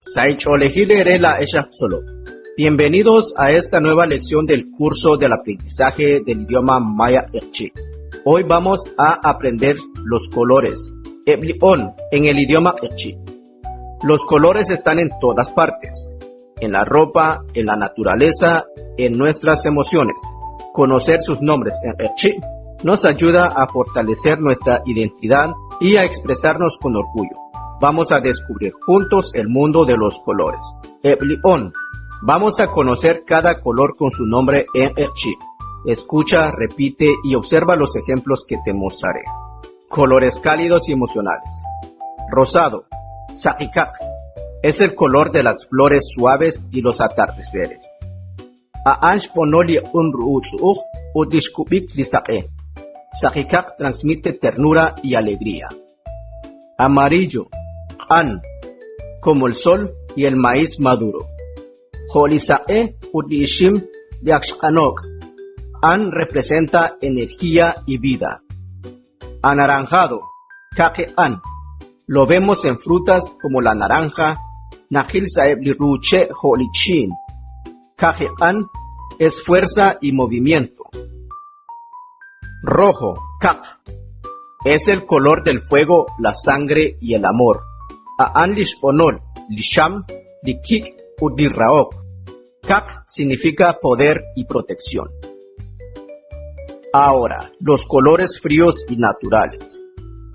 Saicholegile la solo. Bienvenidos a esta nueva lección del curso del aprendizaje del idioma maya Ekchi. Hoy vamos a aprender los colores. Eblion en el idioma Ekchi. Los colores están en todas partes. En la ropa, en la naturaleza, en nuestras emociones. Conocer sus nombres en Ekchi nos ayuda a fortalecer nuestra identidad y a expresarnos con orgullo. Vamos a descubrir juntos el mundo de los colores. Eblion. Vamos a conocer cada color con su nombre en Ekchi. Escucha, repite y observa los ejemplos que te mostraré. Colores cálidos y emocionales. Rosado, Sakikak, es el color de las flores suaves y los atardeceres. Aansh ponoli unruutsuch udishkubik lisake. Sakikak transmite ternura y alegría. Amarillo, An, como el sol y el maíz maduro. Holisake udishim yakshkanok. An representa energía y vida. Anaranjado, Kake-an. Lo vemos en frutas como la naranja. Nahil saeb liruche holichin. Kake-an es fuerza y movimiento. Rojo, Kak. Es el color del fuego, la sangre y el amor. Aan lishonol, lisham, likik udirraok. Kak significa poder y protección. Ahora, los colores fríos y naturales.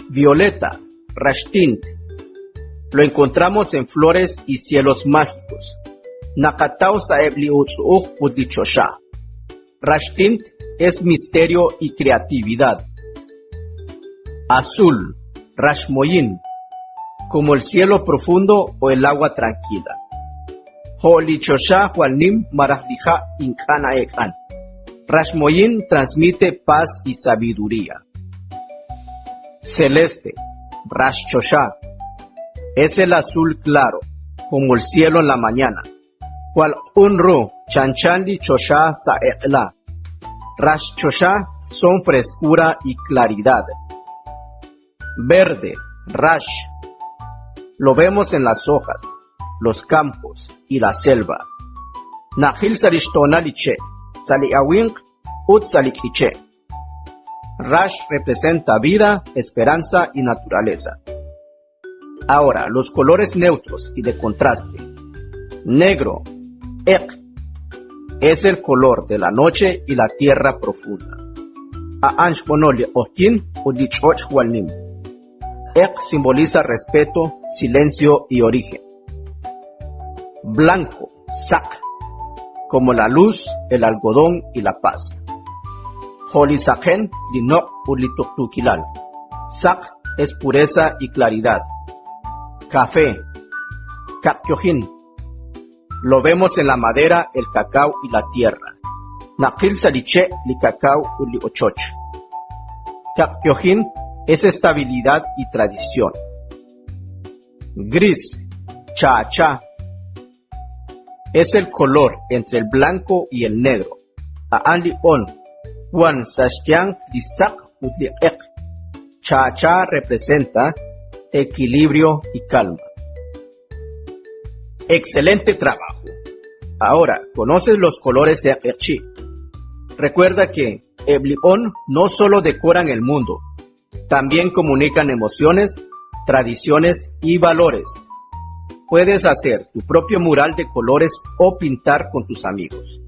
Violeta, Rashtint. Lo encontramos en flores y cielos mágicos. Nakatau saeb liutsuch udichosha. Rashtint es misterio y creatividad. Azul, Rashmoyin, como el cielo profundo o el agua tranquila. Holichosha Hualnim Marajlija Inkana Ekan. Rashmoyin transmite paz y sabiduría. Celeste, Rashchosha, es el azul claro, como el cielo en la mañana. Cual unro Chanchandi Chosha Saekla. Rashchosha son frescura y claridad. Verde, Rash. Lo vemos en las hojas, los campos y la selva. Nahil Sarishtonaliche, Saliawink, Ut Salikhiche. Rash representa vida, esperanza y naturaleza. Ahora, los colores neutros y de contraste. Negro, Ek, es el color de la noche y la tierra profunda. Aansh Bonoli Otin Udichoch Walnim. Ek simboliza respeto, silencio y origen. Blanco, Sak, como la luz, el algodón y la paz. Holisaken Linok Ulituktukilal. Sak es pureza y claridad. Café, Kapkyohin. Lo vemos en la madera, el cacao y la tierra. Nakil Saliche Li Cacao Uli Ochoch. Kapkyohin es estabilidad y tradición. Gris, Cha-cha, es el color entre el blanco y el negro. Aanli on, Juan Sashtian Lisak Utliek. Cha-cha representa equilibrio y calma. Excelente trabajo. Ahora, ¿conoces los colores de Ekchi? Recuerda que Eblion no solo decoran el mundo, también comunican emociones, tradiciones y valores. Puedes hacer tu propio mural de colores o pintar con tus amigos.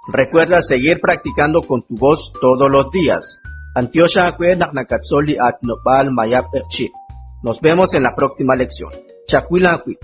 Recuerda seguir practicando con tu voz todos los días. Nos vemos en la próxima lección. Chakuilakui.